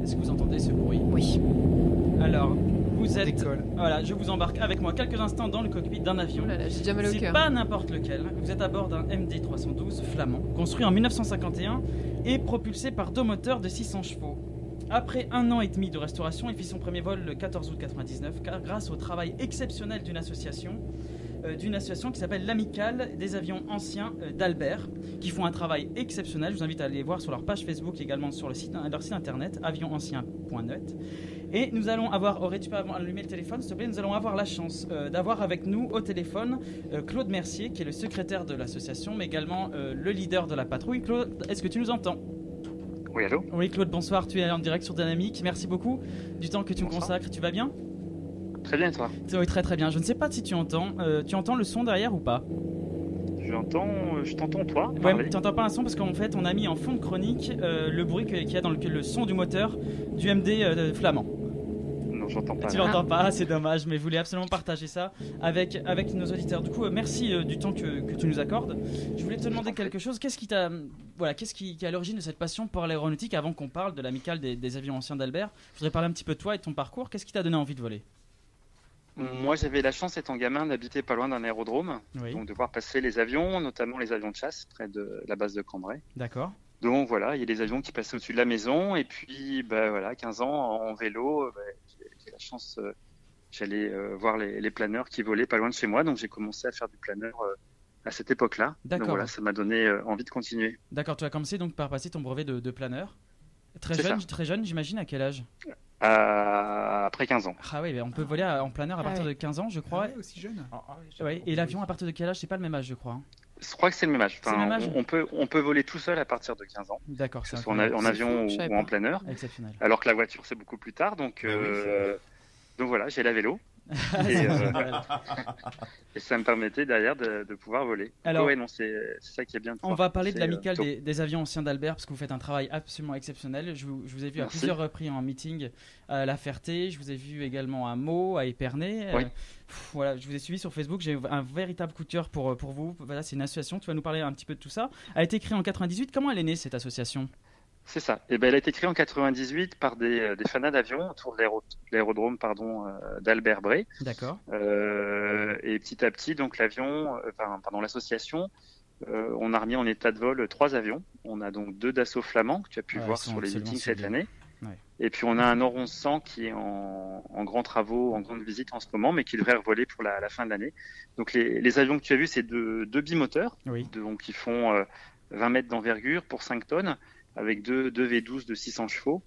Est-ce que vous entendez ce bruit? Oui. Alors, vous êtes... Voilà, je vous embarque avec moi quelques instants dans le cockpit d'un avion. Oh là là, j'ai déjà mal au C'est cœur. pas n'importe lequel. Vous êtes à bord d'un MD-312 flamand, construit en 1951 et propulsé par 2 moteurs de 600 chevaux. Après 1 an et demi de restauration, il fit son premier vol le 14 août 1999 grâce au travail exceptionnel d'une association qui s'appelle l'Amicale des avions anciens d'Albert, qui font un travail exceptionnel. Je vous invite à aller voir sur leur page Facebook, également sur leur site internet avionsancien.net. Et nous allons avoir, aurais-tu pas allumé le téléphone s'il te plaît? Nous allons avoir la chance d'avoir avec nous au téléphone Claude Mercier, qui est le secrétaire de l'association, mais également le leader de la patrouille. Claude, est-ce que tu nous entends? Oui, allô? Oui, Claude, bonsoir, tu es en direct sur Dynamique. Merci beaucoup du temps que tu me consacres. Tu vas bien? Très bien, et toi? Oui, très très bien. Je ne sais pas si tu entends le son derrière ou pas? Je t'entends toi? Ouais, mais tu n'entends pas un son parce qu'en fait, on a mis en fond de chronique le bruit qu'il y a dans le son du moteur du MD flamand. Non, j'entends pas. Tu l'entends pas, c'est dommage, mais je voulais absolument partager ça avec nos auditeurs. Du coup, merci du temps que tu nous accordes. Je voulais te demander quelque chose. Qu'est-ce qui est à l'origine de cette passion pour l'aéronautique avant qu'on parle de l'amicale des avions anciens d'Albert? Je voudrais parler un petit peu de toi et de ton parcours. Qu'est-ce qui t'a donné envie de voler? Moi, j'avais la chance, étant gamin, d'habiter pas loin d'un aérodrome, Oui. donc de voir passer les avions, notamment les avions de chasse, près de la base de Cambrai. D'accord. Donc voilà, il y a des avions qui passaient au-dessus de la maison, et puis, 15 ans en vélo, j'ai la chance, j'allais voir les planeurs qui volaient pas loin de chez moi, donc j'ai commencé à faire du planeur à cette époque-là. D'accord. Donc voilà, ça m'a donné envie de continuer. D'accord, tu as commencé donc par passer ton brevet de planeur. C'est Très jeune, j'imagine, à quel âge? Après 15 ans. Ah oui, mais on peut voler en planeur à partir de 15 ans, je crois. Ah ouais, aussi jeune. Ouais, et l'avion à partir de quel âge? C'est pas le même âge, je crois. Je crois que c'est le même âge. C'est le même âge. On peut voler tout seul à partir de 15 ans. D'accord, Que c'est ce soit en avion ou en planeur. exceptionnel. Alors que la voiture, c'est beaucoup plus tard. Donc voilà, j'ai la vélo. Et ça me permettait derrière de pouvoir voler. Alors, ouais, non, c'est ça qui est bien. On va parler de l'amicale des avions anciens d'Albert parce que vous faites un travail absolument exceptionnel. Je vous ai vu à plusieurs reprises en meeting à La Ferté, je vous ai vu également à Meaux, à Épernay. Oui. Voilà, je vous ai suivi sur Facebook, j'ai un véritable coup de cœur pour vous. Voilà, c'est une association, tu vas nous parler un petit peu de tout ça. Elle a été créée en 98, comment elle est née cette association? C'est ça. Et elle a été créée en 98 par des fanats d'avions autour de l'aérodrome d'Albert Bray. D'accord. Et petit à petit, donc l'association, on a remis en état de vol 3 avions. On a donc 2 Dassault Flamands que tu as pu voir sur les meetings cette année. Ouais. Et puis on a un Oron 100 qui est en grands travaux, en grande visite en ce moment, mais qui devrait revoler pour la fin de l'année. Donc les avions que tu as vus, c'est deux bimoteurs, donc qui font 20 mètres d'envergure pour 5 tonnes. Avec deux V12 de 600 chevaux.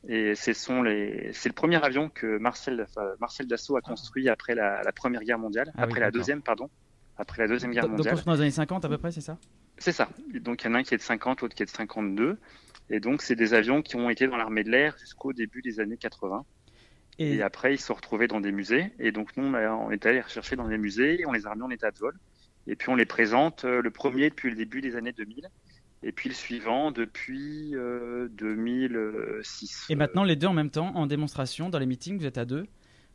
Et c'est le premier avion que Marcel Dassault a construit après la Première Guerre mondiale, après la Deuxième Guerre mondiale. Donc construit dans les années 50 à peu près, c'est ça? C'est ça. Donc il y en a un qui est de 50, l'autre qui est de 52. Et donc c'est des avions qui ont été dans l'armée de l'air jusqu'au début des années 80. Et après ils se sont retrouvés dans des musées. Et donc nous on est allé les rechercher dans des musées, on les a remis en état de vol. Et puis on les présente, le premier depuis le début des années 2000. Et puis le suivant depuis 2006. Et maintenant les deux en même temps en démonstration dans les meetings, vous êtes à 2.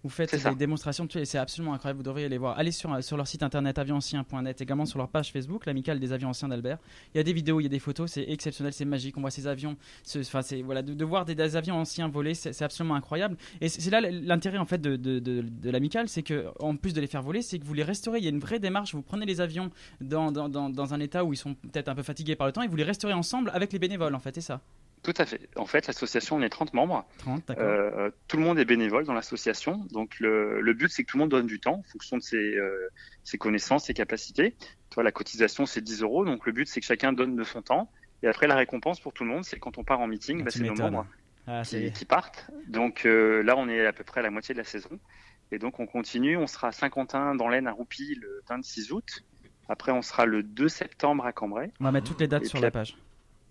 Vous faites des démonstrations, et c'est absolument incroyable, vous devriez les voir. Allez sur leur site internet avionancien.net, également sur leur page Facebook, l'amicale des avions anciens d'Albert. Il y a des vidéos, il y a des photos, c'est exceptionnel, c'est magique. On voit ces avions, de voir des avions anciens voler, c'est absolument incroyable. Et c'est là l'intérêt en fait de l'amicale, c'est que en plus de les faire voler, c'est que vous les restaurez. Il y a une vraie démarche. Vous prenez les avions dans un état où ils sont peut-être un peu fatigués par le temps et vous les restaurez ensemble avec les bénévoles, en fait, c'est ça. Tout à fait. En fait, l'association, on est 30 membres. 30, d'accord. Tout le monde est bénévole dans l'association. Donc, le but, c'est que tout le monde donne du temps en fonction de ses connaissances, ses capacités. Toi, la cotisation, c'est 10 €. Donc, le but, c'est que chacun donne de son temps. Et après, la récompense pour tout le monde, c'est quand on part en meeting, c'est nos membres qui partent. Donc, là, on est à peu près à la moitié de la saison. Et donc, on continue. On sera à Saint-Quentin, dans l'Aisne, à Roupie, le 26 août. Après, on sera le 2 septembre à Cambrai. On va mettre toutes les dates sur la page.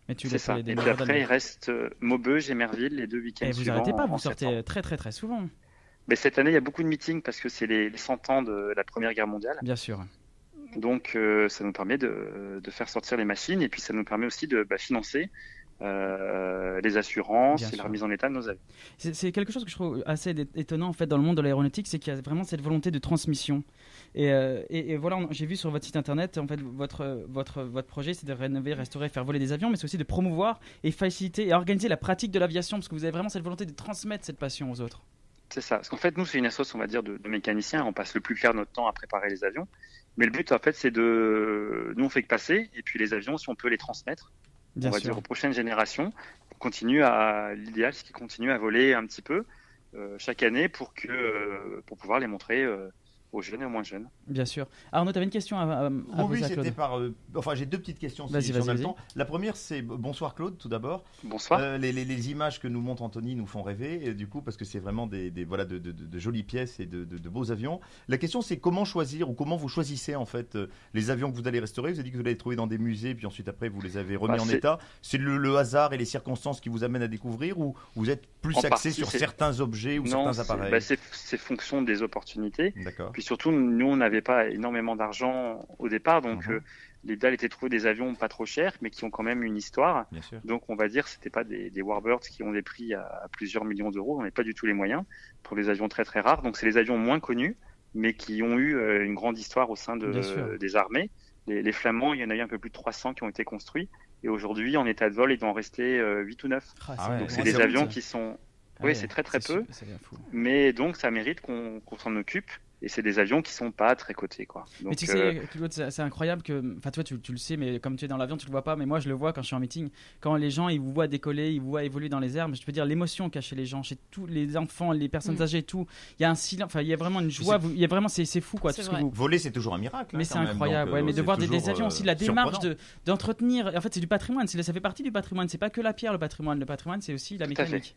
C'est ça. Et puis après, il reste Maubeuge et Merville les 2 week-ends suivants. Et vous n'arrêtez pas, vous sortez très très très souvent. Mais cette année, il y a beaucoup de meetings parce que c'est les 100 ans de la Première Guerre mondiale. Bien sûr. Donc, ça nous permet de faire sortir les machines et puis ça nous permet aussi de financer les assurances et la remise en état de nos avions. C'est quelque chose que je trouve assez étonnant en fait dans le monde de l'aéronautique, c'est qu'il y a vraiment cette volonté de transmission. Et voilà, j'ai vu sur votre site internet, en fait, votre projet, c'est de rénover, restaurer, faire voler des avions, mais c'est aussi de promouvoir et faciliter et organiser la pratique de l'aviation, parce que vous avez vraiment cette volonté de transmettre cette passion aux autres. C'est ça. Parce qu'en fait, nous, c'est une association, on va dire, de mécaniciens. On passe le plus clair de notre temps à préparer les avions. Mais le but, en fait, c'est de... Nous, on fait que passer. Et puis les avions, si on peut les transmettre, on va dire aux prochaines générations, l'idéal, c'est qu'ils continuent à voler un petit peu chaque année pour pouvoir les montrer aux jeunes et aux moins jeunes. Bien sûr. Arnaud, tu avais une question à poser à Claude. J'ai deux petites questions vas-y. En même temps. La première, c'est bonsoir Claude, tout d'abord. Bonsoir. Les images que nous montre Anthony nous font rêver, du coup, parce que c'est vraiment de jolies pièces et de beaux avions. La question, c'est comment choisir ou comment vous choisissez en fait les avions que vous allez restaurer. Vous avez dit que vous allez les trouver dans des musées, puis ensuite après vous les avez remis en état. C'est le hasard et les circonstances qui vous amènent à découvrir, ou vous êtes plus axé sur certains objets ou certains appareils? C'est fonction des opportunités. D'accord. Puis surtout, nous, on n'avait pas énormément d'argent au départ, donc l'idéal était de trouver des avions pas trop chers, mais qui ont quand même une histoire. Bien sûr. Donc, on va dire, c'était pas des Warbirds qui ont des prix à plusieurs millions d'euros. On n'a pas du tout les moyens pour des avions très très rares. Donc, c'est les avions moins connus, mais qui ont eu une grande histoire au sein des armées. Les Flamands, il y en a eu un peu plus de 300 qui ont été construits. Et aujourd'hui, en état de vol, il doit en rester 8 ou 9. Donc, c'est des avions qui sont... Oui, c'est très très peu. Mais donc, ça mérite qu'on s'en occupe. Et c'est des avions qui sont pas très cotés, quoi. Donc, mais tu sais, Claude, c'est incroyable que, enfin, toi, tu le sais, mais comme tu es dans l'avion, tu le vois pas. Mais moi, je le vois quand je suis en meeting. Quand les gens, ils vous voient décoller, ils vous voient évoluer dans les airs. Mais je peux dire l'émotion cachée les gens, chez tous les enfants, les personnes âgées, et tout. Il y a un silence, enfin, il y a vraiment une joie. Il y a vraiment, c'est fou, quoi. Voler, c'est toujours un miracle. Mais c'est incroyable, mais de voir des avions aussi, la démarche d'entretenir. En fait, c'est du patrimoine. Ça fait partie du patrimoine. C'est pas que la pierre, le patrimoine. Le patrimoine, c'est aussi la mécanique.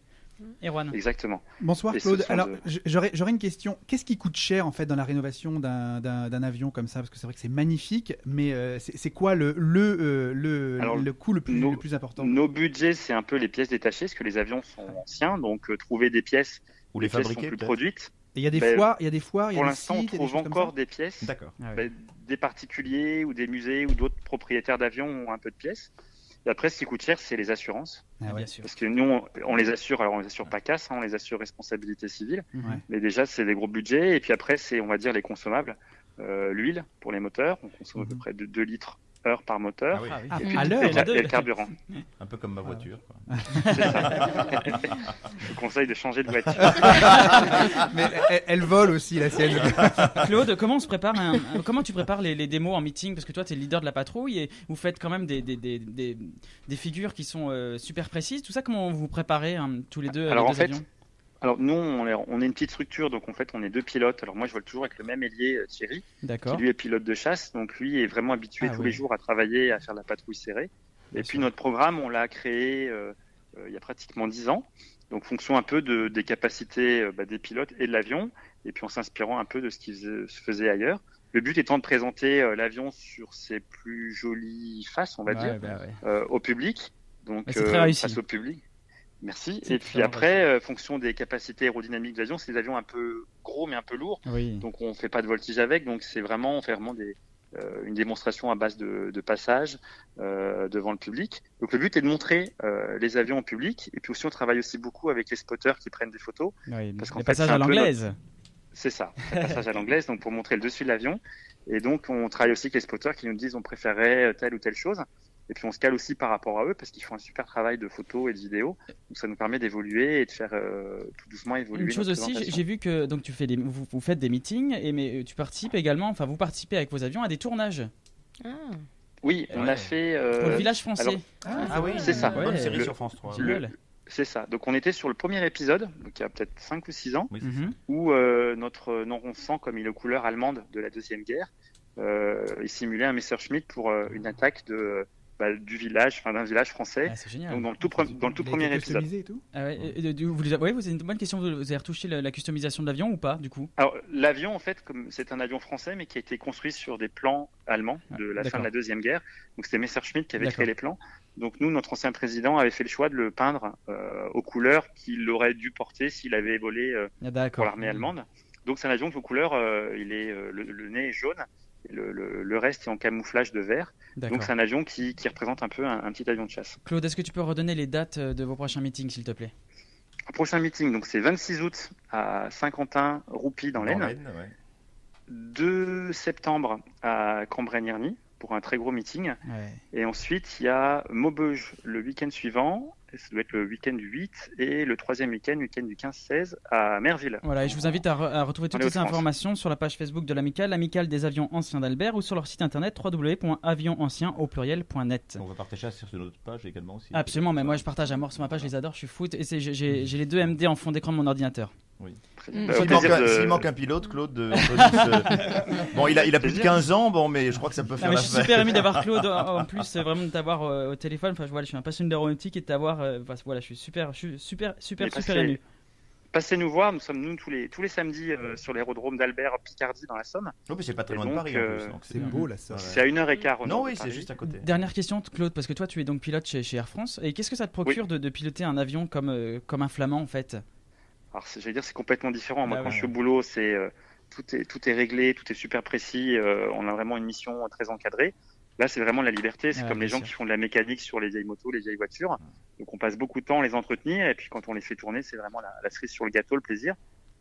Erwan. Exactement. Bonsoir Claude. Alors j'aurais une question. Qu'est-ce qui coûte cher en fait dans la rénovation d'un avion comme ça? Parce que c'est vrai que c'est magnifique, mais c'est quoi le coût le plus important? Nos budgets, c'est un peu les pièces détachées, parce que les avions sont anciens, donc trouver des pièces ou les fabriquer, sont plus produites. Et il y a des foires, il y a des foires. Pour l'instant, on trouve encore des pièces. D'accord. Des particuliers ou des musées ou d'autres propriétaires d'avions ont un peu de pièces. Et après, ce qui coûte cher, c'est les assurances. Bien sûr. Parce que nous, on les assure. Alors, on les assure pas casse, on les assure responsabilité civile. Mais déjà, c'est des gros budgets. Et puis après, c'est, on va dire, les consommables. L'huile pour les moteurs. On consomme à peu près de 2 litres heure par moteur. Et puis, à l'heure, et le carburant. Un peu comme ma voiture. C'est ça. Je vous conseille de changer de voiture. Mais elle vole aussi, la sienne. Claude, comment on se prépare comment tu prépares les démos en meeting? Parce que toi, tu es le leader de la patrouille et vous faites quand même des figures qui sont super précises. Tout ça, comment vous préparez tous les deux? Alors en fait, nous, on est une petite structure, donc en fait, on est 2 pilotes. Alors moi, je vole toujours avec le même ailier, Thierry, qui lui est pilote de chasse. Donc lui est vraiment habitué tous les jours à travailler, à faire de la patrouille serrée. Et puis notre programme, on l'a créé il y a pratiquement 10 ans. Donc fonction un peu des capacités des pilotes et de l'avion, et puis en s'inspirant un peu de ce qui se faisait ailleurs. Le but étant de présenter l'avion sur ses plus jolies faces, on va dire, au public. Donc c'est très réussi. Face au public. Merci. Et puis après, fonction des capacités aérodynamiques de l'avion, c'est des avions un peu gros mais un peu lourds. Donc on fait pas de voltige avec. Donc on fait vraiment une démonstration à base de passage devant le public. Donc le but est de montrer les avions au public. Et puis aussi on travaille aussi beaucoup avec les spotters qui prennent des photos. Parce qu'en fait, passage à l'anglaise. C'est ça, passage à l'anglaise, donc pour montrer le dessus de l'avion. Et donc on travaille aussi avec les spotters qui nous disent on préférait telle ou telle chose. Et puis on se cale aussi par rapport à eux parce qu'ils font un super travail de photos et de vidéos. Donc ça nous permet d'évoluer et de faire tout doucement évoluer. Une chose aussi, j'ai vu que donc vous faites des meetings, mais tu participes également, enfin vous participez avec vos avions à des tournages. Oui, on a fait... Pour le village français. Oui, c'est ça. Bonne série sur France 3. C'est ça. Donc on était sur le premier épisode, donc il y a peut-être 5 ou 6 ans, où notre non-ronçant, comme il est aux couleurs allemandes de la Deuxième Guerre, il simulait un Messerschmitt pour une attaque du village, d'un village français. C'est génial. Donc dans le tout premier épisode. Et tout vous avez une bonne question. Vous avez retouché la customisation de l'avion ou pas, du coup? Alors l'avion, en fait, comme c'est un avion français, mais qui a été construit sur des plans allemands de la fin de la Deuxième Guerre. Donc c'était Messerschmitt qui avait créé les plans. Donc nous, notre ancien président avait fait le choix de le peindre aux couleurs qu'il aurait dû porter s'il avait volé pour l'armée allemande. Donc c'est un avion aux couleurs, le nez est jaune Le reste est en camouflage de vert. Donc c'est un avion qui représente un peu un petit avion de chasse. Claude, est-ce que tu peux redonner les dates de vos prochains meetings, s'il te plaît? Le prochain meeting, donc c'est 26 août à Saint-Quentin-Roupy dans l'Aisne. 2 septembre à Cambrai-Nierny pour un très gros meeting. Et ensuite, il y a Maubeuge le week-end suivant. Ça doit être le week-end du 8 et le 3e week-end du 15-16 à Merville. Voilà, et je vous invite à retrouver toutes ces informations sur la page Facebook de l'Amicale, l'Amicale des avions anciens d'Albert, ou sur leur site internet www.avionsancien.pluriel.net. On va partager ça sur notre page également aussi. Absolument, mais moi je partage à mort sur ma page, je les adore, je suis foot, et j'ai les 2 MD en fond d'écran de mon ordinateur. Oui. S'il manque un pilote, Claude. Bon, il a plus de 15 ans, mais je crois que ça peut faire l'affaire. Je suis super ému d'avoir Claude en plus, vraiment de t'avoir au téléphone. Enfin, je suis un passionné d'aéronautique et de t'avoir. Voilà, je suis super ému. Passez nous voir, nous sommes tous les samedis sur l'aérodrome d'Albert Picardie dans la Somme. Oh, mais c'est pas très loin de Paris en plus. C'est beau la Somme. C'est à 1h15. Non, oui, c'est juste à côté. Dernière question, Claude, parce que toi tu es donc pilote chez Air France. Et qu'est-ce que ça te procure de piloter un avion comme un Flamand en fait? Alors, j'allais dire, c'est complètement différent. Moi, quand je suis au boulot, tout est réglé, tout est super précis. On a vraiment une mission très encadrée. Là, c'est vraiment la liberté. C'est comme les gens qui font de la mécanique sur les vieilles motos, les vieilles voitures. Donc, on passe beaucoup de temps à les entretenir. Et puis, quand on les fait tourner, c'est vraiment la cerise sur le gâteau, le plaisir.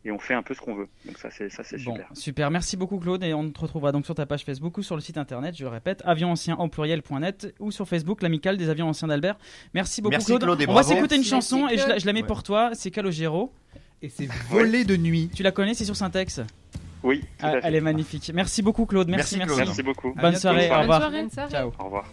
Et on fait un peu ce qu'on veut. Donc, ça, c'est super. Bon, super. Merci beaucoup, Claude. Et on te retrouvera donc sur ta page Facebook ou sur le site internet, je le répète, avionsancien.pluriel.net ou sur Facebook, l'Amicale des avions anciens d'Albert. Merci beaucoup, Claude. On va s'écouter une chanson et je la mets pour toi. C'est Calogero. Et c'est Volé de nuit. Tu la connais, c'est sur Syntex? Oui. Elle est magnifique. Merci beaucoup, Claude. Merci. Merci beaucoup. Bonne soirée. Au revoir. Bonne soirée. Ciao. Au revoir.